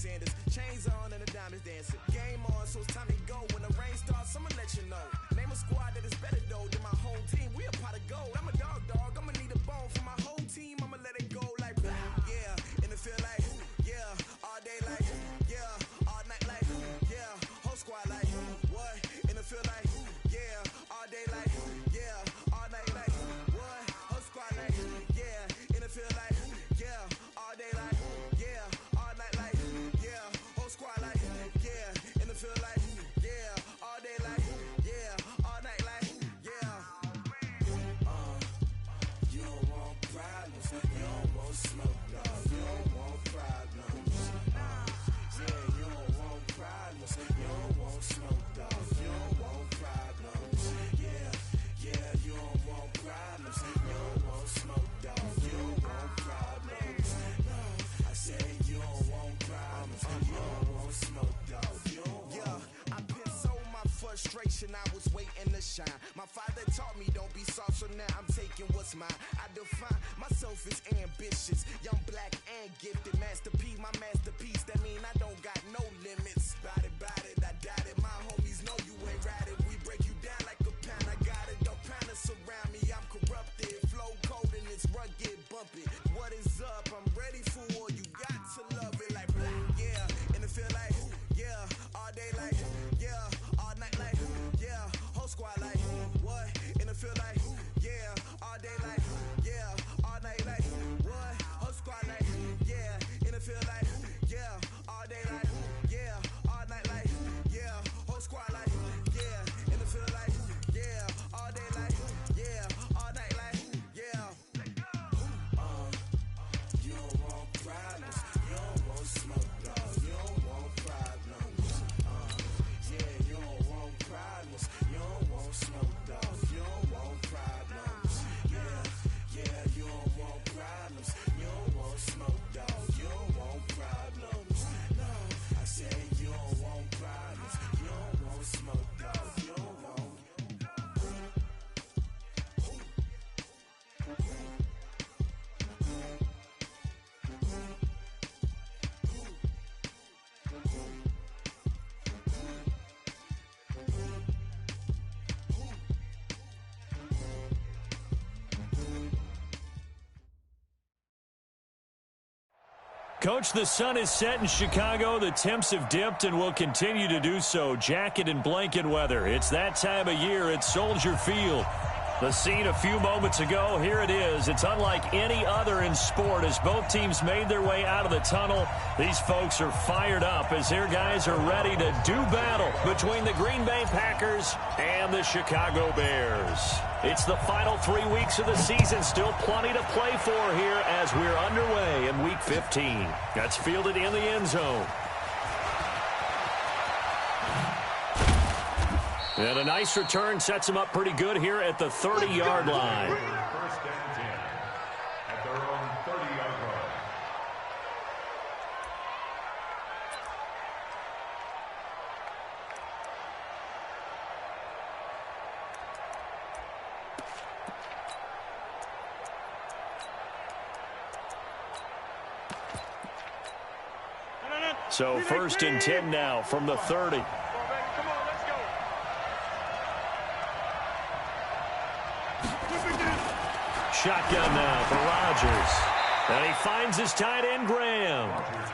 Sanders. Chains on and the diamonds dancing. Game on, so it's time to go. When the rain starts, I'ma let you know. Name a squad that is better though than my whole team. We a pot of gold. I'm a dog. I'ma need a bone for my whole team. I'ma let it go like blah. Yeah, and it feel like yeah, all day like yeah, all night like yeah, whole squad like what? And it feel like yeah, all day like yeah, all night like what? Whole squad like yeah, and it feel like yeah, all day like yeah, all night like yeah, whole squad like yeah, and it feel like yeah, all day like yeah, all night like yeah. You don't want problems, you don't want smoke, dog. You don't want problems. Yeah, you don't want problems, you don't want smoke, dog. You don't want problems. Yeah, you don't want problems, you don't want smoke, dog. You don't want problems. No, I said you don't want problems, you don't want smoke, dog. You don't want. Yeah, I been so my frustration, I was waiting to shine. My father taught me don't be soft, so now I'm taking what's mine. I define myself as ambitious, young, black, and gifted. Master P, my masterpiece. That mean I don't got no limits. Bout it, I doubt it. My homies know you ain't ride it. We break you down like a pound. I got it. Don't pound to surround me. I'm corrupted. Flow cold and it's rugged, bumpy. What is up? I'm ready for war. You got to love it like blah. Yeah, and it feel like yeah, all day like yeah, all night like yeah, whole squad like what? And it feel like yeah, all day like yeah, all night like what? Whole squad like yeah, and it feel like yeah, all day like yeah, all night like yeah, whole squad like yeah, and it feel like yeah, all day like yeah, all night like yeah. You don't want problems, you don't want smoke, dog. You don't want problems. Yeah, you don't want problems, you don't want smoke, dog. You don't want problems. Yeah, you don't want problems, you don't want smoke, dog. You don't want problems. No, I said you don't want problems, you don't want smoke, dog. You don't want. Coach, the sun is set in Chicago. The temps have dipped and will continue to do so. Jacket and blanket weather. It's that time of year at Soldier Field. The scene a few moments ago, here it is. It's unlike any other in sport as both teams made their way out of the tunnel. These folks are fired up as their guys are ready to do battle between the Green Bay Packers and the Chicago Bears. It's the final 3 weeks of the season. Still plenty to play for here as we're underway in Week 15. That's fielded in the end zone. And a nice return sets him up pretty good here at the 30-yard line. First and 10 at their own 30-yard line. So first and 10 now from the 30. Shotgun now for Rodgers. And he finds his tight end, Graham.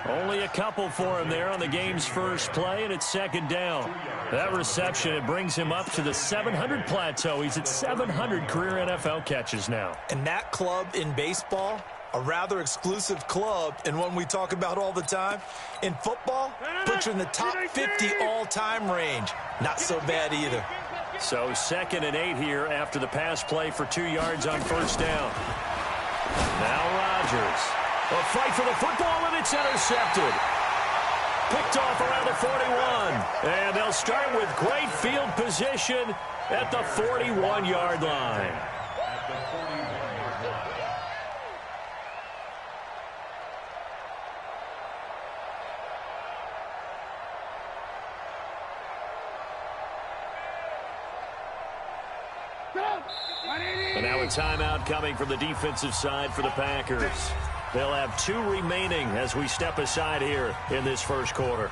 Only a couple for him there on the game's first play, and it's second down. That reception, it brings him up to the 700 plateau. He's at 700 career NFL catches now. And that club in baseball, a rather exclusive club, and one we talk about all the time. In football, puts you in the top 50 all-time range. Not so bad either. So second and 8 here after the pass play for 2 yards on first down. Now Rodgers. A fight for the football, and it's intercepted. Picked off around the 41. And they'll start with great field position at the 41-yard line. And now a timeout coming from the defensive side for the Packers. They'll have 2 remaining as we step aside here in this first quarter.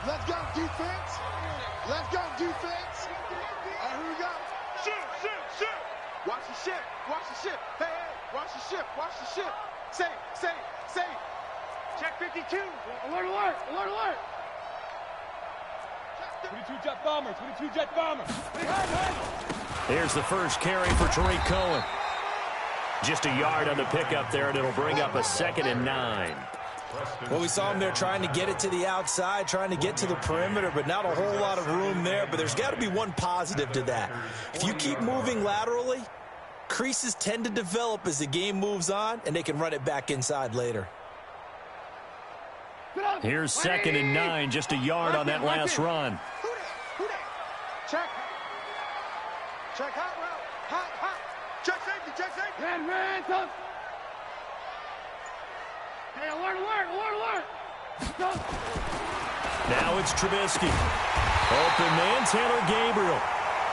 Let's go, defense. Let's go, defense. All right, here we go. Shoot. Watch the ship. Watch the ship. Hey, watch the ship. Watch the ship. Say. Check 52. Alert. 22 jet bomber. Here's the first carry for Tariq Cohen. Just a yard on the pickup there, and it'll bring up a 2nd and 9. Well, we saw him there trying to get it to the outside, trying to get to the perimeter, but not a whole lot of room there. But there's got to be one positive to that. If you keep moving laterally, creases tend to develop as the game moves on, and they can run it back inside later. Here's 2nd and 9, just a yard on that last run. Who that? Check hot route. Hot. Check safety. Man, tough. Hey, alert. Now it's Trubisky. Open man, Taylor Gabriel.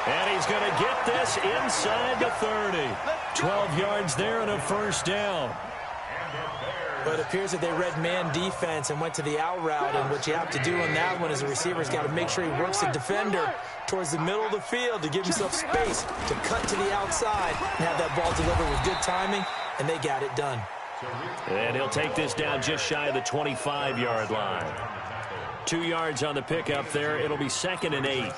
And he's going to get this inside the 30. 12 yards there and a first down. But it appears that they read man defense and went to the out route. And what you have to do on that one is the receiver's got to make sure he works the defender towards the middle of the field to give himself space to cut to the outside and have that ball delivered with good timing, and they got it done. And he'll take this down just shy of the 25-yard line. 2 yards on the pickup there. It'll be 2nd and 8. 2nd and 8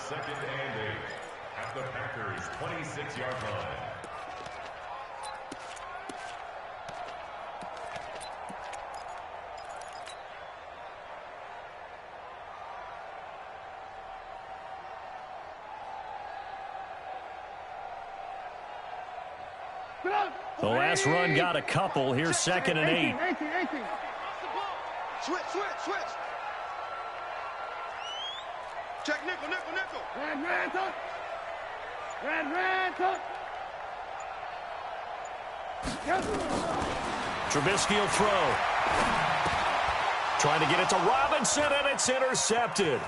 at the Packers' 26-yard line. The last run got a couple. Here's 2nd and 8. 18. Switch. Check nickel. Red, tuck. Trubisky will throw. Trying to get it to Robinson, and it's intercepted.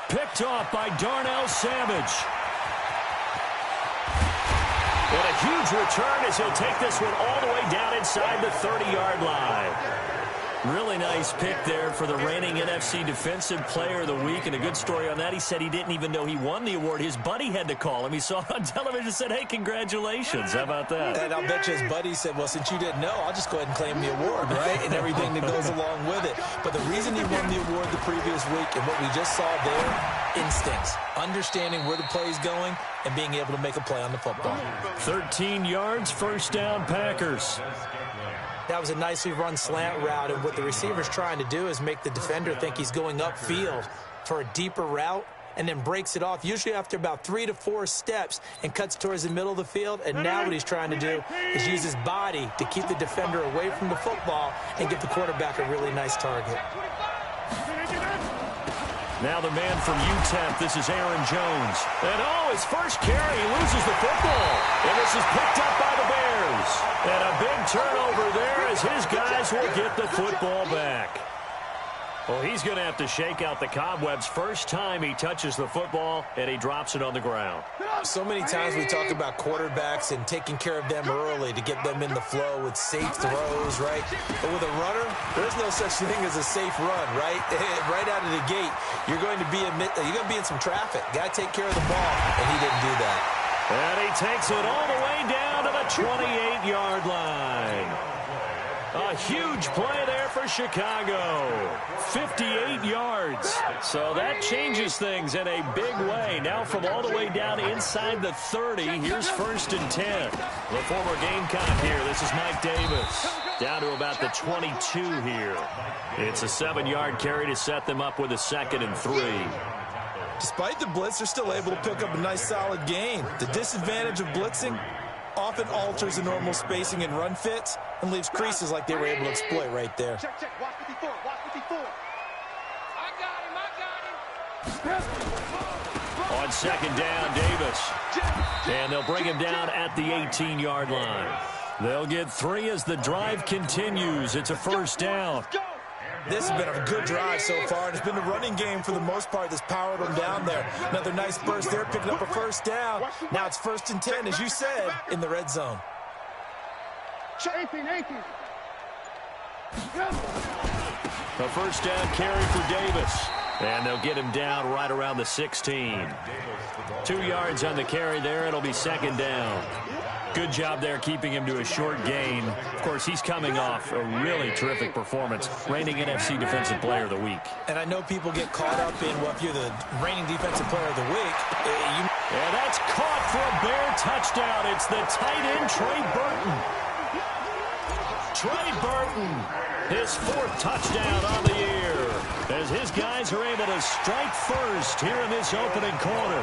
Picked off by Darnell Savage. And a huge return as he'll take this one all the way down inside the 30-yard line. Really nice pick there for the reigning NFC Defensive Player of the Week. And a good story on that. He said he didn't even know he won the award. His buddy had to call him. He saw it on television and said, hey, congratulations. How about that? And I'll bet you his buddy said, well, since you didn't know, I'll just go ahead and claim the award, right? And everything that goes along with it. But the reason he won the award the previous week and what we just saw there, instincts. Understanding where the play is going and being able to make a play on the football. 13 yards, first down, Packers. That was a nicely run slant route, and what the receiver's trying to do is make the defender think he's going upfield for a deeper route and then breaks it off, usually after about 3 to 4 steps, and cuts towards the middle of the field. And now what he's trying to do is use his body to keep the defender away from the football and give the quarterback a really nice target. Now the man from UTEP, this is Aaron Jones. And his first carry, he loses the football. And this is picked up by the Bears. And a big turnover there as his guys will get the football back. Well, he's going to have to shake out the cobwebs first time he touches the football, and he drops it on the ground. So many times we talk about quarterbacks and taking care of them early to get them in the flow with safe throws, right? But with a runner, there's no such thing as a safe run, right? Right out of the gate, you're going to be in some traffic. Got to take care of the ball, and he didn't do that. And he takes it all the way down to the 28-yard line. A huge play there for Chicago. 58 yards. So that changes things in a big way. Now from all the way down inside the 30, here's 1st and 10. The former Gamecock here. This is Mike Davis. Down to about the 22 here. It's a 7-yard carry to set them up with a 2nd and 3. Despite the blitz, they're still able to pick up a nice solid gain. The disadvantage of blitzing often alters the normal spacing and run fits and leaves creases like they were able to exploit right there. Check. Watch 54. I got him. On 2nd down, Davis. And they'll bring him down at the 18-yard line. They'll get 3 as the drive continues. It's a first down. This has been a good drive so far, and it's been a running game for the most part that's powered them down there. Another nice burst there, picking up a first down. Now it's 1st and 10, as you said, in the red zone. 18. A first down carry for Davis. And they'll get him down right around the 16. 2 yards on the carry there. It'll be 2nd down. Good job there keeping him to a short gain. Of course, he's coming off a really terrific performance, reigning NFC Defensive Player of the Week. And I know people get caught up in, well, if you're the reigning Defensive Player of the Week, And that's caught for a Bear touchdown. It's the tight end, Trey Burton. Trey Burton, his 4th touchdown on the year, as his guys are able to strike first here in this opening quarter.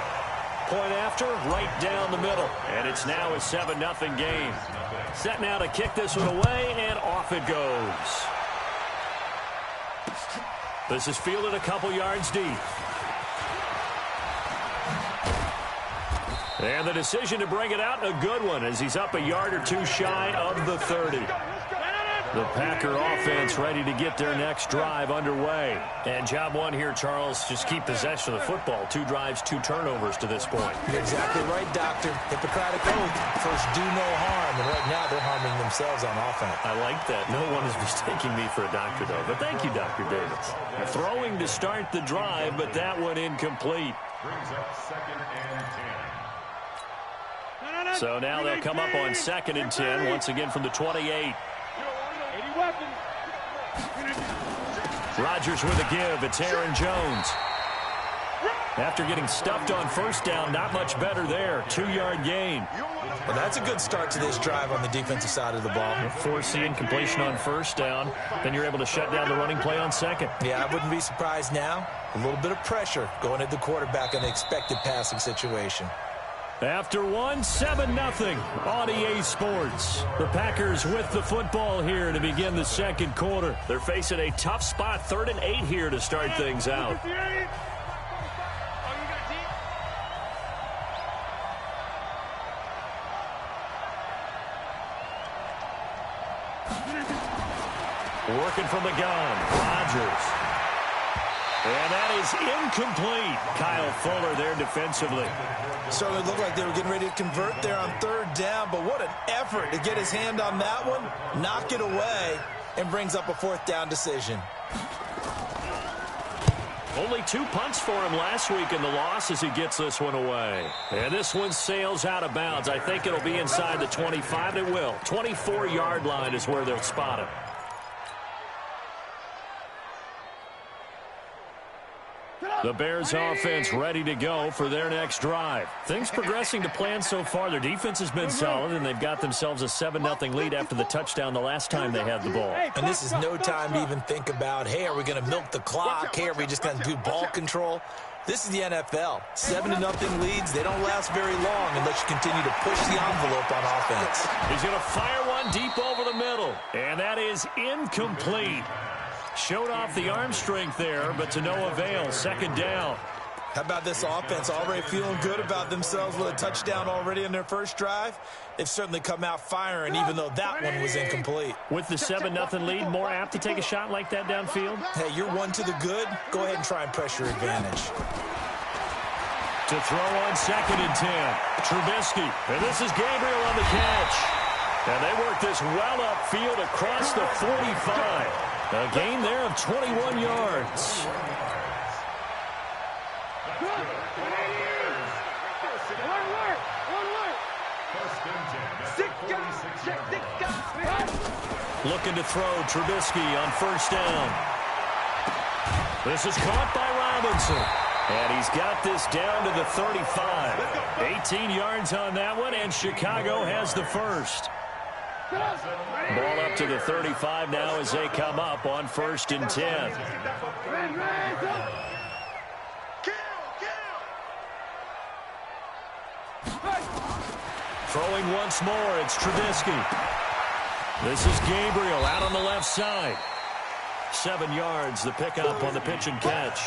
Point after, right down the middle. And it's now a 7-0 game. Set now to kick this one away, and off it goes. This is fielded a couple yards deep. And the decision to bring it out, a good one, as he's up a yard or 2 shy of the 30. The Packer offense ready to get their next drive underway. And job one here, Charles, just keep possession of the football. 2 drives, 2 turnovers to this point. You're exactly right, Doctor. Hippocratic oath. First, do no harm. And right now, they're harming themselves on offense. I like that. No one is mistaking me for a doctor, though. But thank you, Dr. Davis. Throwing to start the drive, but that one incomplete. Brings up 2nd and 10. So now they'll come up on 2nd and 10, once again from the 28. Rodgers with a give. It's Aaron Jones. After getting stuffed on first down, not much better there. 2-yard gain. Well, that's a good start to this drive on the defensive side of the ball. Forcing completion on first down. Then you're able to shut down the running play on 2nd. Yeah, I wouldn't be surprised now. A little bit of pressure going at the quarterback in the expected passing situation. After 7-0 on EA Sports. The Packers with the football here to begin the 2nd quarter. They're facing a tough spot, 3rd and 8 here to start things out. Working from the gun, Rodgers. And that is incomplete. Kyle Fuller there defensively. Certainly looked like they were getting ready to convert there on 3rd down, but what an effort to get his hand on that one, knock it away, and brings up a 4th down decision. Only 2 punts for him last week in the loss as he gets this one away. And this one sails out of bounds. I think it'll be inside the 25. It will. 24-yard line is where they'll spot him. The Bears offense ready to go for their next drive. Things progressing to plan so far. Their defense has been solid, and they've got themselves a 7-0 lead after the touchdown the last time they had the ball. And this is no time to even think about, hey, are we going to milk the clock? Hey, are we just going to do ball control? This is the NFL. 7-0 leads, they don't last very long unless you continue to push the envelope on offense. He's going to fire one deep over the middle, and that is incomplete. Showed off the arm strength there, but to no avail. 2nd down. How about this offense already feeling good about themselves with a touchdown already in their first drive? They've certainly come out firing, even though that one was incomplete. With the 7-0 lead, more apt to take a shot like that downfield? Hey, you're 1 to the good. Go ahead and try and pressure advantage. To throw on 2nd and 10. Trubisky. And this is Gabriel on the catch. And they work this well upfield across the 45. A gain there of 21 yards. Looking to throw Trubisky on first down. This is caught by Robinson. And he's got this down to the 35. 18 yards on that one, and Chicago has the first. Ball up to the 35 now as they come up on 1st and 10. Throwing once more, it's Trubisky. This is Gabriel out on the left side. 7 yards, the pickup on the pitch and catch.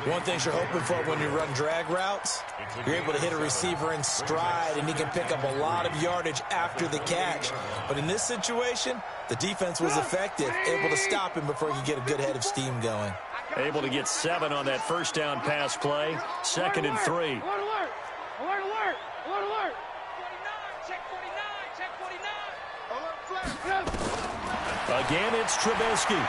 One thing you're hoping for when you run drag routes, you're able to hit a receiver in stride, and he can pick up a lot of yardage after the catch. But in this situation, the defense was effective, able to stop him before he could get a good head of steam going. Able to get 7 on that first down pass play. 2nd and 3. Alert, alert! Alert, alert! Alert, alert! 49, check 49, check 49. Alert, flag! Again, it's Trubisky.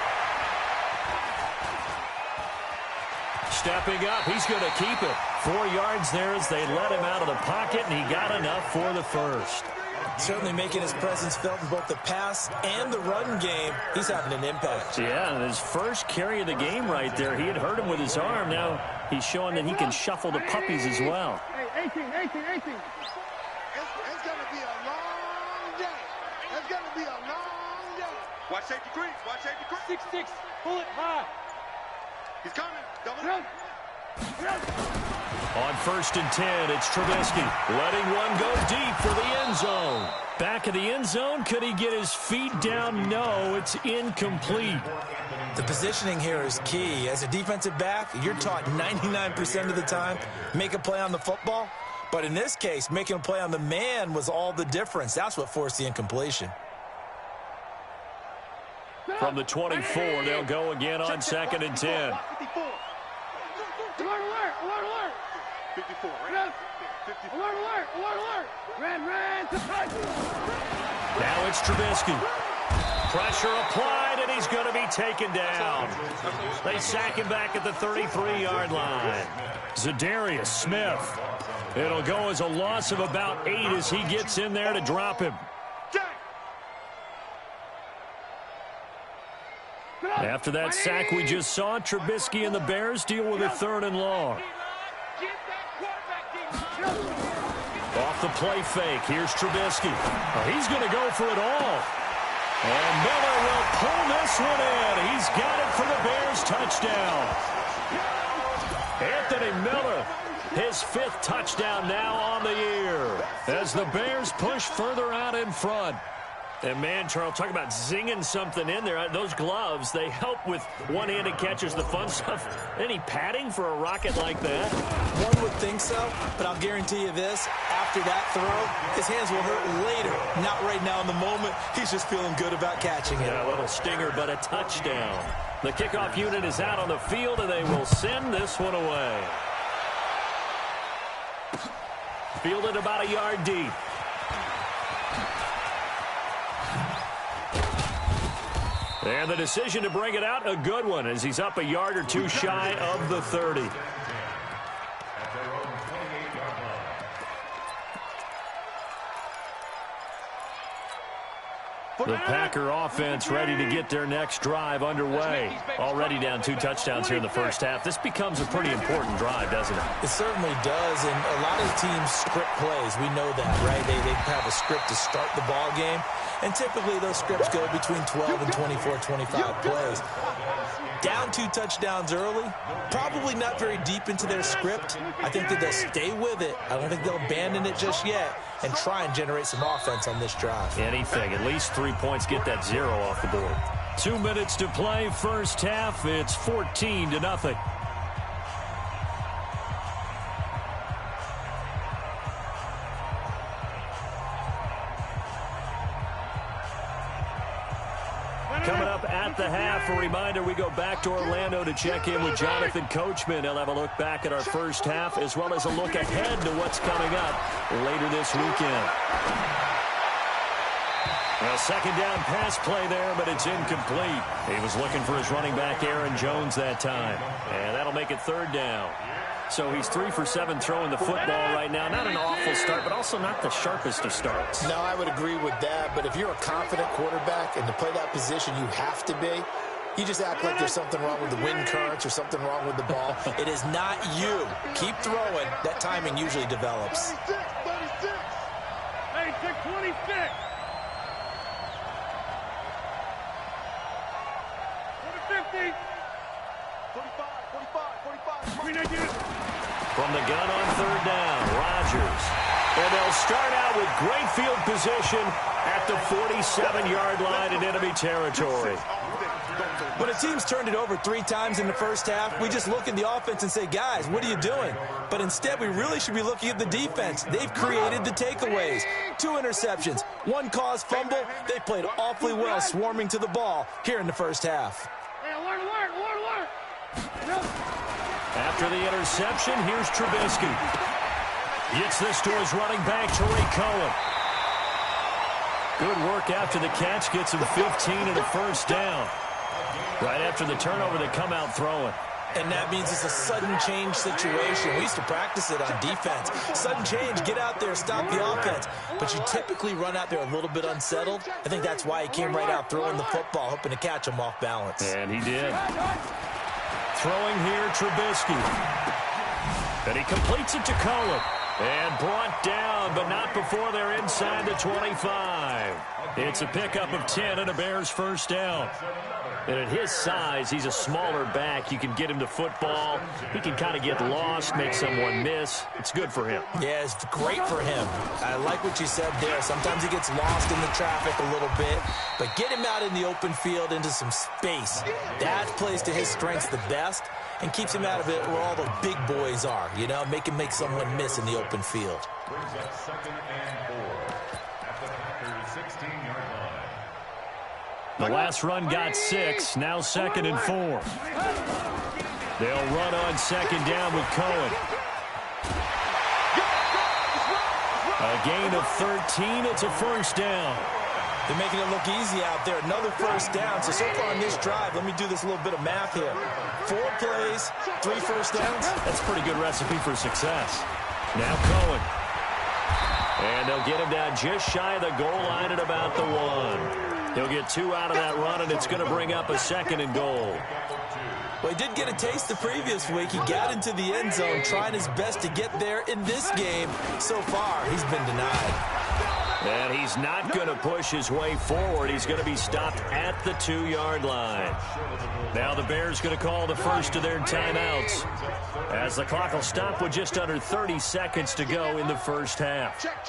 Stepping up, he's going to keep it. 4 yards there as they let him out of the pocket, and he got enough for the first. Certainly making his presence felt in both the pass and the run game. He's having an impact. Yeah, and his first carry of the game right there. He had hurt him with his arm. Now he's showing that he can shuffle the puppies as well. Hey, 18. It's going to be a long day. It's going to be a long day. Watch safety creep. Watch safety creep. 6-6, pull it high. He's coming. Double run. On 1st and 10, it's Trubisky letting one go deep for the end zone. Back of the end zone, could he get his feet down? No, it's incomplete. The positioning here is key. As a defensive back, you're taught 99% of the time, make a play on the football. But in this case, making a play on the man was all the difference. That's what forced the incompletion. From the 24, they'll go again on 2nd and 10. 54. Alert, alert, alert, alert. 54, right? 54. Alert, alert, alert, alert. Ran to touch. Now it's Trubisky. Pressure applied, and he's going to be taken down. They sack him back at the 33-yard line. Zadarius Smith. It'll go as a loss of about 8 as he gets in there to drop him. After that sack we just saw, Trubisky and the Bears deal with a 3rd and long. Off the play fake, here's Trubisky. He's going to go for it all. And Miller will pull this one in. He's got it for the Bears touchdown. Anthony Miller, his 5th touchdown now on the year as the Bears push further out in front. And, man, Charles, talk about zinging something in there. Those gloves, they help with one-handed catches, the fun stuff. Any padding for a rocket like that? One would think so, but I'll guarantee you this. After that throw, his hands will hurt later. Not right now in the moment. He's just feeling good about catching it. Yeah, a little stinger, but a touchdown. The kickoff unit is out on the field, and they will send this one away. Fielded about a yard deep. And the decision to bring it out, a good one, as he's up a yard or 2 shy of the 30. The Packer offense ready to get their next drive underway. Already down 2 touchdowns here in the first half. This becomes a pretty important drive, doesn't it? It certainly does, and a lot of teams script plays. We know that, right? They have a script to start the ball game, and typically those scripts go between 12 and 24, 25 plays. Down 2 touchdowns early, probably not very deep into their script. I think that they'll stay with it. I don't think they'll abandon it just yet and try and generate some offense on this drive. Anything, at least 3 points, get that 0 off the board. 2 minutes to play, first half. It's 14-0. Coming up at the half, a reminder, we go back to Orlando to check in with Jonathan Coachman. He'll have a look back at our first half as well as a look ahead to what's coming up later this weekend. A 2nd down pass play there, but it's incomplete. He was looking for his running back, Aaron Jones, that time. And that'll make it 3rd down. So he's 3 for 7 throwing the football right now. Not an awful start, but also not the sharpest of starts. No, I would agree with that. But if you're a confident quarterback and to play that position, you have to be. You just act like there's something wrong with the wind currents or something wrong with the ball. It is not you. Keep throwing. That timing usually develops. 36. Hey, 626. 50. 45. From the gun on 3rd down, Rodgers. And they'll start out with great field position at the 47-yard line in enemy territory. When a team's turned it over 3 times in the first half, we just look at the offense and say, guys, what are you doing? But instead, we really should be looking at the defense. They've created the takeaways. 2 interceptions, 1 caused fumble. They played awfully well swarming to the ball here in the first half. After the interception, here's Trubisky. Gets this to his running back, Tariq Cohen. Good work after the catch. Gets him 15 and a first down. Right after the turnover, they come out throwing. And that means it's a sudden change situation. We used to practice it on defense. Sudden change, get out there, stop the offense. But you typically run out there a little bit unsettled. I think that's why he came right out throwing the football, hoping to catch him off balance. And he did. Throwing here, Trubisky. And he completes it to Cohen. And brought down, but not before they're inside the 25. It's a pickup of 10 and a Bears first down. And at his size, he's a smaller back. You can get him to football. He can kind of get lost, make someone miss. It's good for him. Yeah, it's great for him. I like what you said there. Sometimes he gets lost in the traffic a little bit, but get him out in the open field into some space. That plays to his strengths the best and keeps him out of it where all the big boys are, you know, make him make someone miss in the open field. Brings up 2nd and 4 at the Packers' 16-yard line. The last run got 6, now 2nd and 4. They'll run on 2nd down with Cohen. A gain of 13, it's a first down. They're making it look easy out there. Another first down. So far on this drive, let me do this little bit of math here. 4 plays, 3 first downs. That's a pretty good recipe for success. Now Cohen. And they'll get him down just shy of the goal line at about the 1. He'll get 2 out of that run, and it's going to bring up a 2nd and goal. Well, he did get a taste the previous week. He got into the end zone, trying his best to get there in this game. So far, he's been denied. And he's not going to push his way forward. He's going to be stopped at the 2-yard line. Now the Bears going to call the first of their timeouts, as the clock will stop with just under 30 seconds to go in the first half. Check.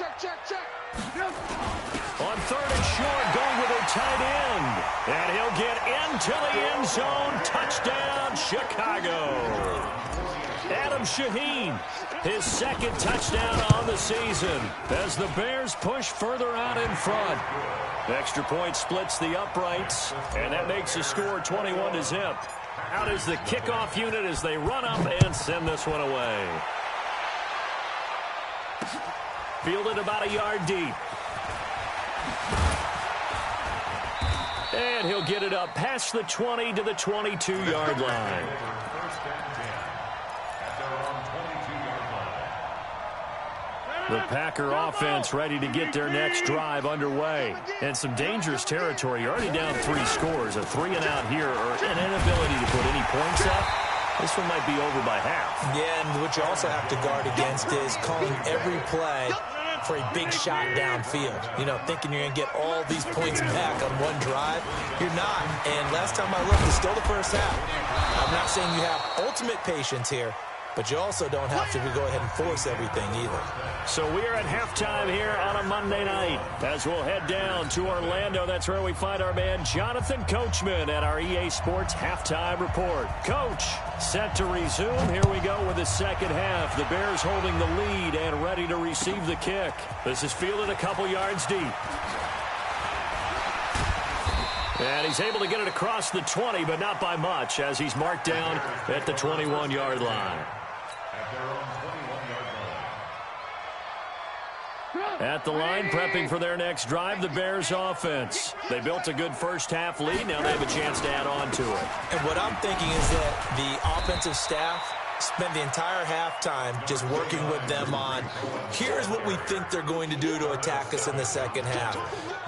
On 3rd and short, going with a tight end. And he'll get into the end zone. Touchdown, Chicago. Adam Shaheen, his 2nd touchdown on the season as the Bears push further out in front. The extra point splits the uprights, and that makes the score 21-0. Out is the kickoff unit as they run up and send this one away. Fielded about a yard deep. And he'll get it up past the 20 to the 22-yard line. The Packer offense ready to get their next drive underway. And some dangerous territory. You're already down 3 scores. A 3-and-out here or an inability to put any points up. This one might be over by half. Yeah, and what you also have to guard against is calling every play for a big shot downfield. You know, thinking you're going to get all these points back on one drive. You're not. And last time I looked, it's still the first half. I'm not saying you have ultimate patience here, but you also don't have to go ahead and force everything either. So we are at halftime here on a Monday night as we'll head down to Orlando. That's where we find our man Jonathan Coachman at our EA Sports Halftime Report. Coach, set to resume. Here we go with the second half. The Bears holding the lead and ready to receive the kick. This is fielded a couple yards deep. And he's able to get it across the 20, but not by much, as he's marked down at the 21-yard line. At the line, prepping for their next drive, the Bears offense. They built a good first half lead. Now they have a chance to add on to it. And what I'm thinking is that the offensive staff spent the entire halftime just working with them on, here's what we think they're going to do to attack us in the second half.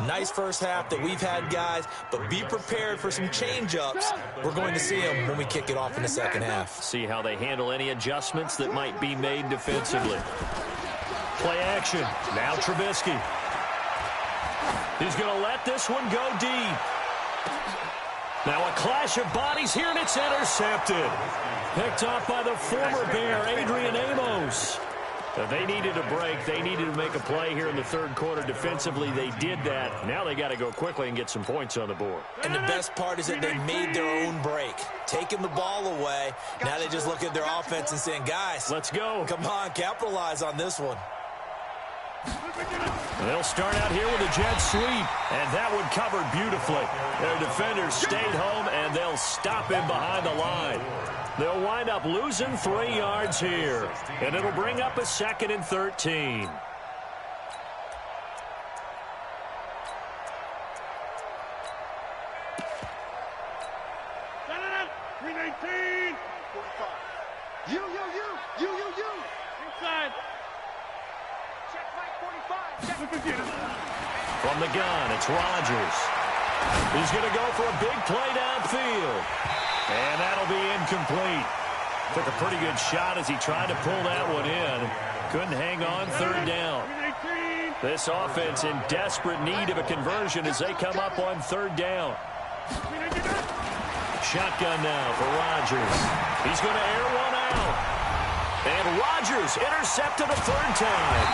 Nice first half that we've had, guys, but be prepared for some change-ups. We're going to see them when we kick it off in the second half. See how they handle any adjustments that might be made defensively. Play action. Now Trubisky. He's going to let this one go deep. Now a clash of bodies here, and it's intercepted. Picked off by the former Bear, Adrian Amos. They needed a break. They needed to make a play here in the third quarter. Defensively, they did that. Now they got to go quickly and get some points on the board. And the best part is that they made their own break. Taking the ball away. Now they just look at their offense and saying, guys, let's go. Come on, capitalize on this one. They'll start out here with a jet sweep, and that one covered beautifully. Their defenders stayed home, and they'll stop him behind the line. They'll wind up losing 3 yards here, and it'll bring up a 2nd and 13. You. Inside. Check flight 45. From the gun, it's Rodgers. He's going to go for a big play downfield. And that'll be incomplete. Took a pretty good shot as he tried to pull that one in. Couldn't hang on 3rd down. This offense in desperate need of a conversion as they come up on 3rd down. Shotgun now for Rodgers. He's going to air one out. And Rodgers intercepted a 3rd time.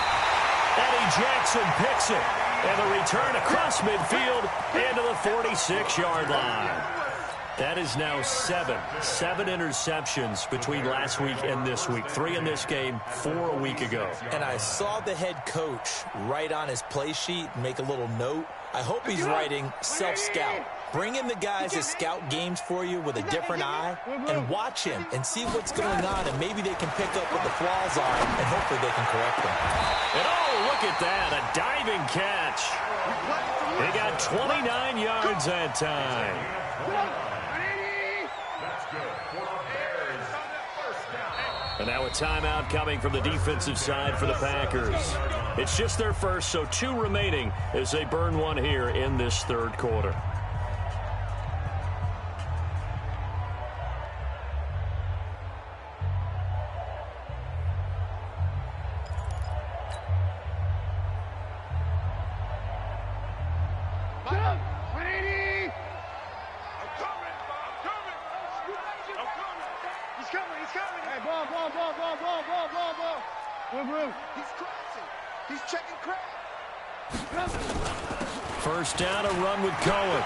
Eddie Jackson picks it. And the return across midfield into the 46-yard line. That is now 7 interceptions between last week and this week. 3 in this game, 4 a week ago. And I saw the head coach write on his play sheet, make a little note. I hope he's writing self-scout. Bring in the guys that scout games for you with a different eye and watch him and see what's going on, and maybe they can pick up what the flaws are, and hopefully they can correct them. And oh, look at that, a diving catch. He got 29 yards that time. And now a timeout coming from the defensive side for the Packers. It's just their first, so 2 remaining as they burn one here in this 3rd quarter. He's checking crap. First down, a run with Cohen.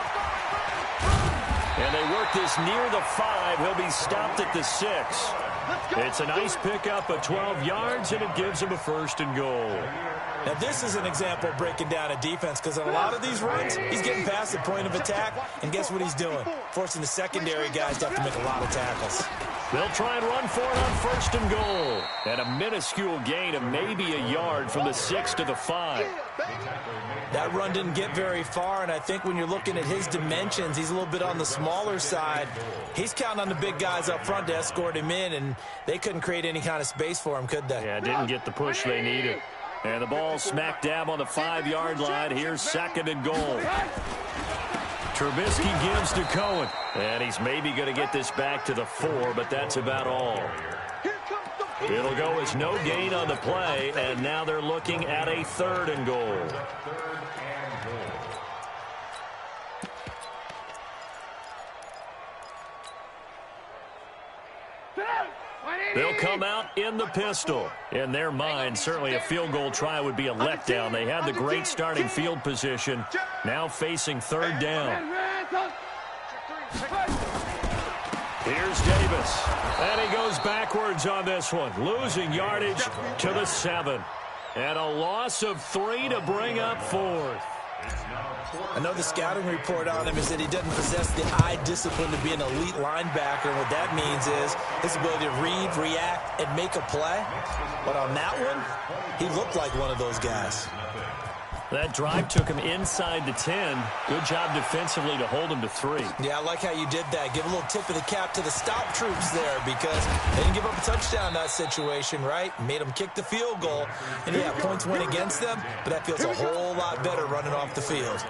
And they work this near the 5. He'll be stopped at the 6. It's a nice pickup of 12 yards, and it gives him a 1st and goal. Now, this is an example of breaking down a defense, because in a lot of these runs, he's getting past the point of attack, and guess what he's doing? Forcing the secondary guys to have to make a lot of tackles. They'll try and run for it on 1st and goal. And a minuscule gain of maybe a yard from the 6 to the 5. That run didn't get very far, and I think when you're looking at his dimensions, he's a little bit on the smaller side. He's counting on the big guys up front to escort him in, and they couldn't create any kind of space for him, could they? Yeah, didn't get the push they needed. And the ball smack dab on the 5-yard line. Here's 2nd and goal. Trubisky gives to Cohen. And he's maybe going to get this back to the 4, but that's about all. It'll go as no gain on the play, and now they're looking at a 3rd and goal. They'll come out in the pistol. In their mind, certainly a field goal try would be a letdown. They had the great starting field position, now facing 3rd down. Here's Davis, and he goes backwards on this one, losing yardage to the 7. And a loss of 3 to bring up 4th. I know the scouting report on him is that he doesn't possess the eye discipline to be an elite linebacker. And what that means is his ability to read, react, and make a play. But on that one, he looked like one of those guys. That drive took him inside the 10. Good job defensively to hold him to 3. Yeah, I like how you did that. Give a little tip of the cap to the stop troops there, because they didn't give up a touchdown in that situation, right? Made them kick the field goal. And yeah, points went against them, but that feels a whole lot better running off the field.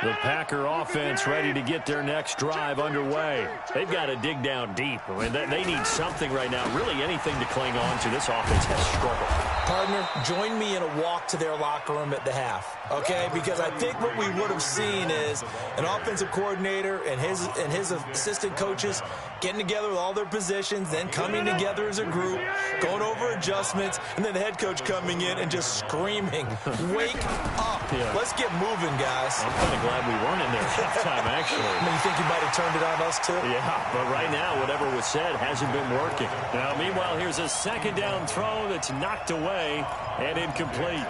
The Packer offense ready to get their next drive underway. They've got to dig down deep. I mean, they need something right now, really anything to cling on to. This offense has struggled. Partner, join me in a walk to their locker room at the half, okay? Because I think what we would have seen is an offensive coordinator and his assistant coaches getting together with all their positions, then coming together as a group, going over adjustments, and then the head coach coming in and just screaming, "Wake up. Yeah. Let's get moving, guys." I'm kind of glad we weren't in there halftime, actually. I mean, you think you might have turned it on us, too? Yeah, but right now, whatever was said hasn't been working. Now, meanwhile, here's a second down throw that's knocked away and incomplete.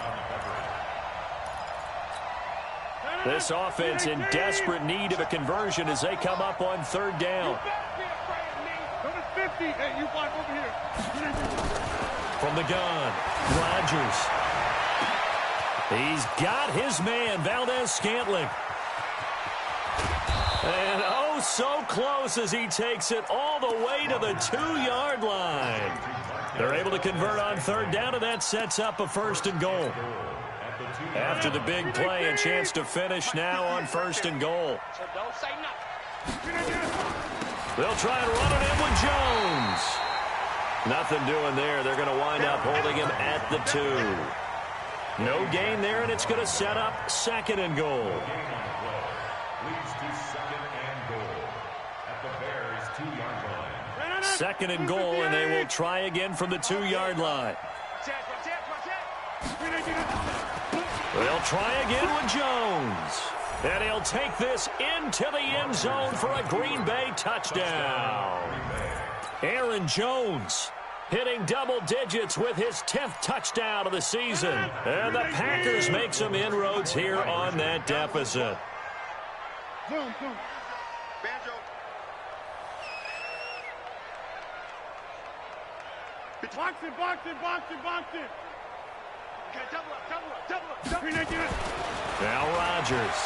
This offense in desperate need of a conversion as they come up on third down. Number 50. Hey, you block over here. From the gun, Rodgers. He's got his man, Valdez-Scantling. And oh, so close as he takes it all the way to the 2-yard line. They're able to convert on third down, and that sets up a first and goal. After the big play, a chance to finish now on first and goal. So don't say nothing. They'll try and run it in with Jones. Nothing doing there. They're going to wind up holding him at the 2. No gain there, and it's going to set up second and goal. Leads to second and goal at the Bears' 2-yard line. Second and goal, and they will try again from the 2-yard line. They'll try again with Jones. And he'll take this into the end zone for a Green Bay touchdown. Aaron Jones hitting double digits with his 10th touchdown of the season. And the Packers make some inroads here on that deficit. Boom, boom. Banjo. Box it, box it, box it, box it. Okay, double up, double up, double up, double up. Now Rodgers.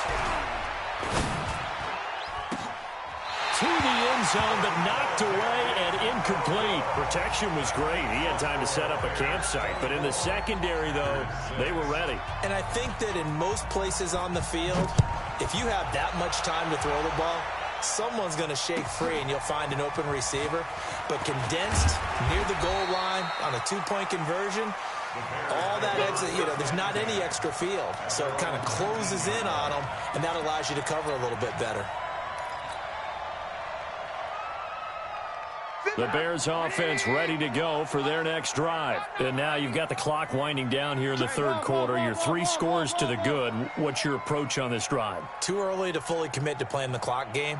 To the end zone, but knocked away and incomplete. Protection was great. He had time to set up a campsite. But in the secondary, though, they were ready. And I think that in most places on the field, if you have that much time to throw the ball, someone's going to shake free and you'll find an open receiver. But condensed near the goal line on a 2-point conversion, all that exit, there's not any extra field. So it kind of closes in on them, and that allows you to cover a little bit better. The Bears offense ready to go for their next drive. And now you've got the clock winding down here in the third quarter. You're 3 scores to the good. What's your approach on this drive? Too early to fully commit to playing the clock game.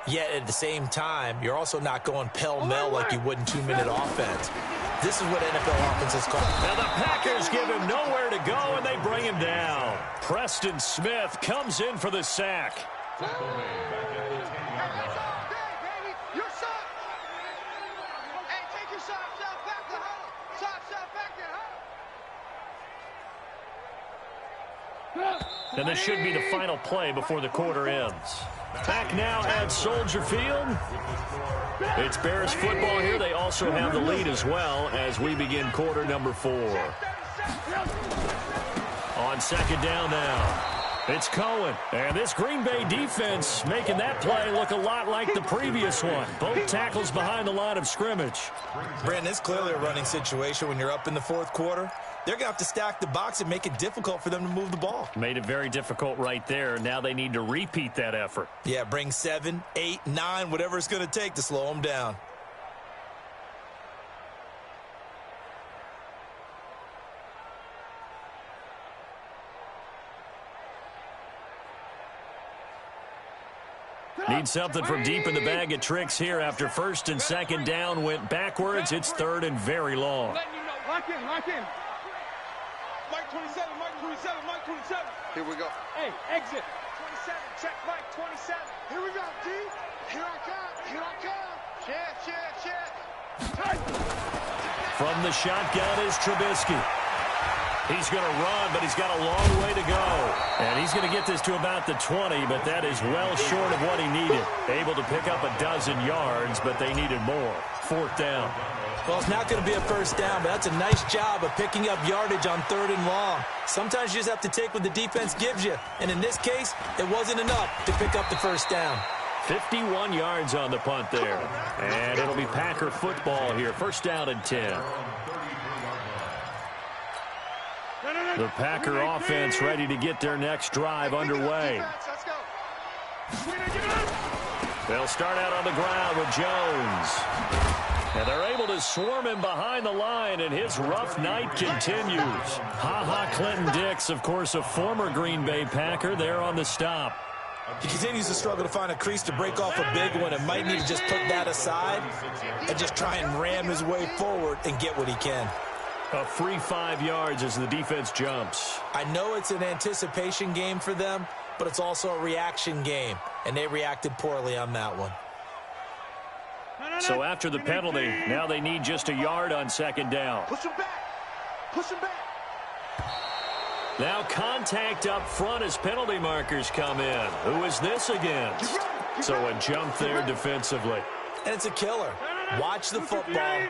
Yet at the same time, you're also not going pell-mell like you would in 2-minute offense. This is what NFL offenses call. Now the Packers give him nowhere to go, and they bring him down. Preston Smith comes in for the sack. Tackle made back at the 10-yard line. And this should be the final play before the quarter ends. Back now at Soldier Field. It's Bears football here. They also have the lead as well as we begin quarter number 4. On second down now. It's Cohen. And this Green Bay defense making that play look a lot like the previous one. Both tackles behind the line of scrimmage. Brandon, it's clearly a running situation when you're up in the fourth quarter. They're going to have to stack the box and make it difficult for them to move the ball. Made it very difficult right there. Now they need to repeat that effort. Yeah, bring 7, 8, 9, whatever it's going to take to slow them down. Need something from deep in the bag of tricks here after first and second down went backwards. It's third and very long. Lock in, lock in. Mike 27, Mike 27, Mike 27. Here we go. Hey, exit. 27, check Mike 27. Here we go, D. Here I come, here I come. Check. From the shotgun is Trubisky. He's going to run, but he's got a long way to go. And he's going to get this to about the 20, but that is well short of what he needed. Able to pick up a dozen yards, but they needed more. Fourth down. Well, it's not going to be a first down, but that's a nice job of picking up yardage on third and long. Sometimes you just have to take what the defense gives you. And in this case, it wasn't enough to pick up the first down. 51 yards on the punt there. And it'll be Packer football here. First down and 10. The Packer offense ready to get their next drive underway. They'll start out on the ground with Jones. And they're able to swarm him behind the line, and his rough night continues. Ha-ha Clinton-Dix, of course, a former Green Bay Packer, there on the stop. He continues to struggle to find a crease to break off a big one and might need to just put that aside and just try and ram his way forward and get what he can. A free 5 yards as the defense jumps. I know it's an anticipation game for them, but it's also a reaction game, and they reacted poorly on that one. So after the penalty, now they need just a yard on second down. Push him back. Push him back. Now contact up front as penalty markers come in. Who is this against? So a jump there defensively. And it's a killer. Watch the football.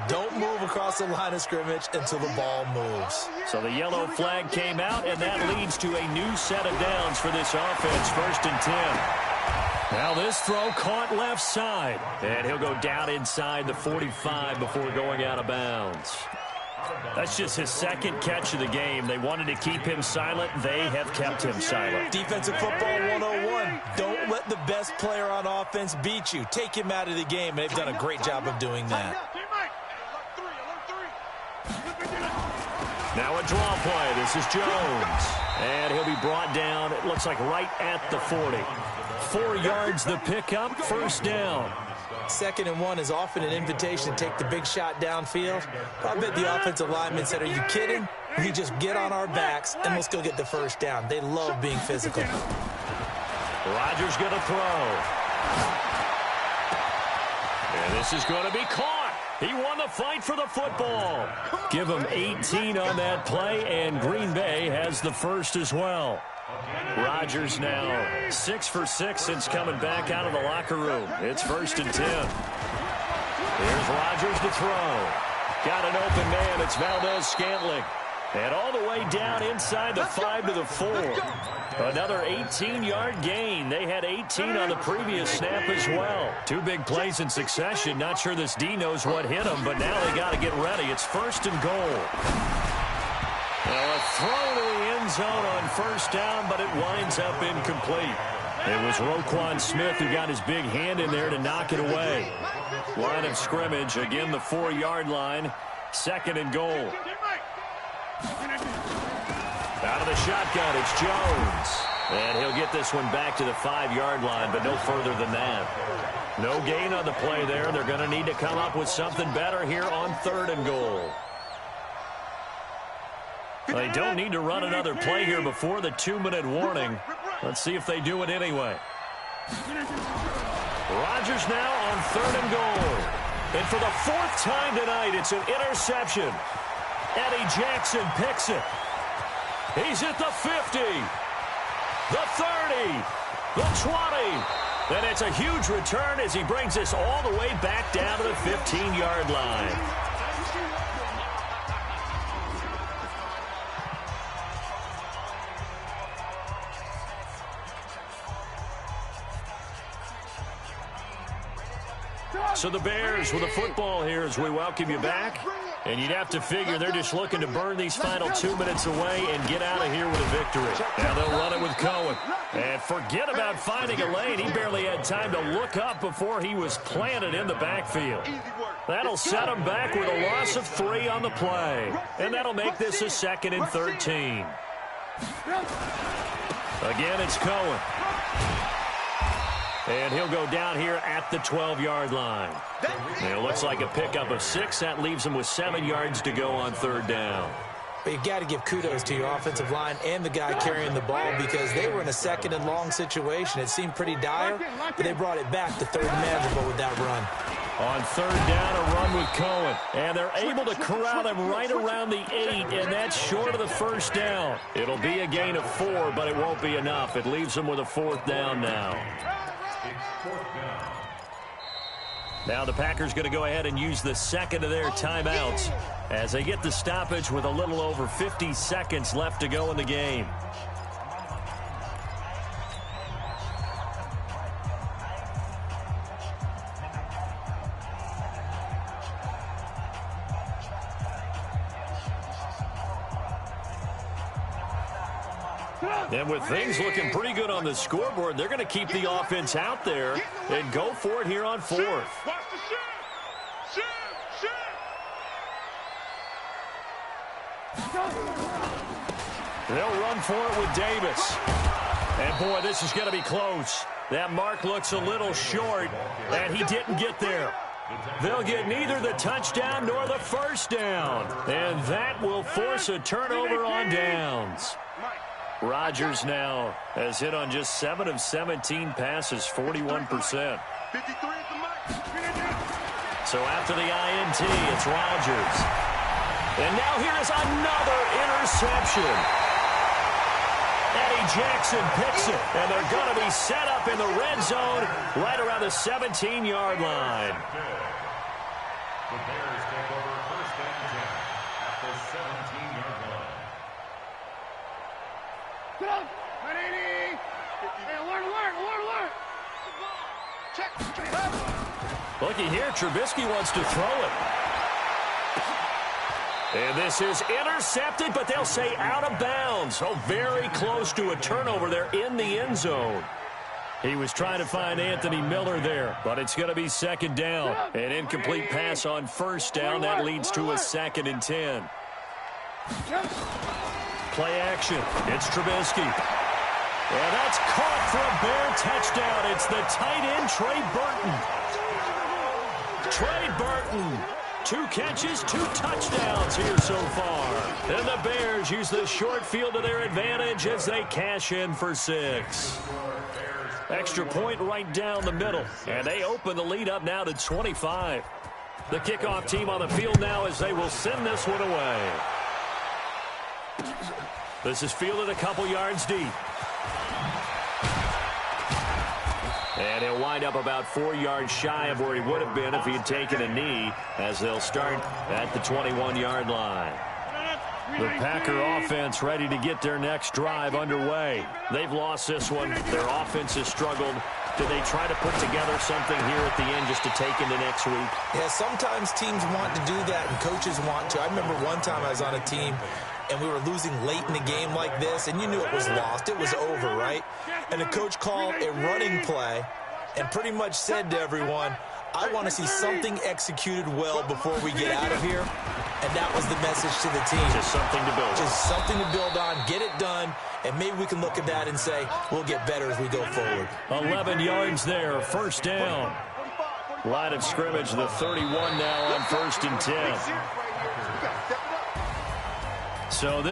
Don't move across the line of scrimmage until the ball moves. So the yellow flag came out, and that leads to a new set of downs for this offense, 1st and 10. Now this throw caught left side, and he'll go down inside the 45 before going out of bounds. That's just his second catch of the game. They wanted to keep him silent. They have kept him silent. Defensive football 101. Don't let the best player on offense beat you. Take him out of the game, and they've done a great job of doing that. Now a draw play. This is Jones. And he'll be brought down, it looks like right at the 40. 4 yards the pickup, 1st down. 2nd and 1 is often an invitation to take the big shot downfield. I bet the offensive lineman said, are you kidding? We just get on our backs and let's go get the 1st down. They love being physical. Rodgers going to throw. And this is going to be caught. He won the fight for the football. Give him 18 on that play, and Green Bay has the 1st as well. Rodgers now 6 for 6 since coming back out of the locker room. It's 1st and 10. Here's Rodgers to throw. Got an open man. It's Valdez-Scantling. And all the way down inside the 5 to the 4. Another 18-yard gain. They had 18 on the previous snap as well. 2 big plays in succession. Not sure this D knows what hit him, but now they got to get ready. It's 1st and goal. Well, a throw to the end zone on 1st down, but it winds up incomplete. It was Roquan Smith who got his big hand in there to knock it away. Line of scrimmage, again the 4-yard line. 2nd and goal. Out of the shotgun, it's Jones. And he'll get this one back to the 5-yard line, but no further than that. No gain on the play there. They're going to need to come up with something better here on 3rd and goal. They don't need to run another play here before the 2-minute warning. Let's see if they do it anyway. Rodgers now on 3rd and goal. And for the 4th time tonight, it's an interception. Eddie Jackson picks it. He's at the 50, the 30, the 20. And it's a huge return as he brings this all the way back down to the 15-yard line. So the Bears with a football here as we welcome you back. And you'd have to figure they're just looking to burn these final 2 minutes away and get out of here with a victory. Now they'll run it with Cohen. And forget about finding a lane. He barely had time to look up before he was planted in the backfield. That'll set him back with a loss of 3 on the play. And that'll make this a 2nd and 13. Again, it's Cohen. And he'll go down here at the 12-yard line. And it looks like a pickup of 6. That leaves him with 7 yards to go on 3rd down. But you've got to give kudos to your offensive line and the guy carrying the ball because they were in a 2nd and long situation. It seemed pretty dire, but they brought it back to 3rd and manageable with that run. On 3rd down, a run with Cohen. And they're able to corral him right around the 8, and that's short of the 1st down. It'll be a gain of 4, but it won't be enough. It leaves them with a 4th down now. Now the Packers going to go ahead and use the 2nd of their timeouts as they get the stoppage with a little over 50 seconds left to go in the game. And with things looking pretty good on the scoreboard, they're going to keep the offense out there and go for it here on fourth. Watch the shift. They'll run for it with Davis. And, boy, this is going to be close. That mark looks a little short, and he didn't get there. They'll get neither the touchdown nor the first down. And that will force a turnover on downs. Rodgers now has hit on just 7 of 17 passes, 41%. 53 is the mic. So after the INT, it's Rodgers. And now here is another interception. Eddie Jackson picks it, and they're going to be set up in the red zone right around the 17-yard line. The Bears take over first and 10 at the 17-yard line. Get up. 180. Hey, alert. Check. Looky here, Trubisky wants to throw it. And this is intercepted, but they'll say out of bounds. So very close to a turnover there in the end zone. He was trying to find Anthony Miller there, but it's going to be second down. An incomplete pass on first down. That leads to a 2nd and 10. Play action. It's Trubisky. And that's caught for a Bear touchdown. It's the tight end, Trey Burton. Trey Burton. 2 catches, 2 touchdowns here so far. And the Bears use the short field to their advantage as they cash in for 6. Extra point right down the middle. And they open the lead up now to 25. The kickoff team on the field now as they will send this one away. This is fielded a couple yards deep. And he'll wind up about 4 yards shy of where he would have been if he had taken a knee, as they'll start at the 21-yard line. The Packer offense ready to get their next drive underway. They've lost this one. Their offense has struggled. Do they try to put together something here at the end just to take into next week? Yeah, sometimes teams want to do that and coaches want to. I remember one time I was on a team and we were losing late in the game like this, and you knew it was lost. It was over, right? And the coach called a running play and pretty much said to everyone, I want to see something executed well before we get out of here. And that was the message to the team. Just something to build on. Just something to build on, get it done, and maybe we can look at that and say, we'll get better as we go forward. 11 yards there, first down. Line of scrimmage, the 31 now on 1st and 10. So this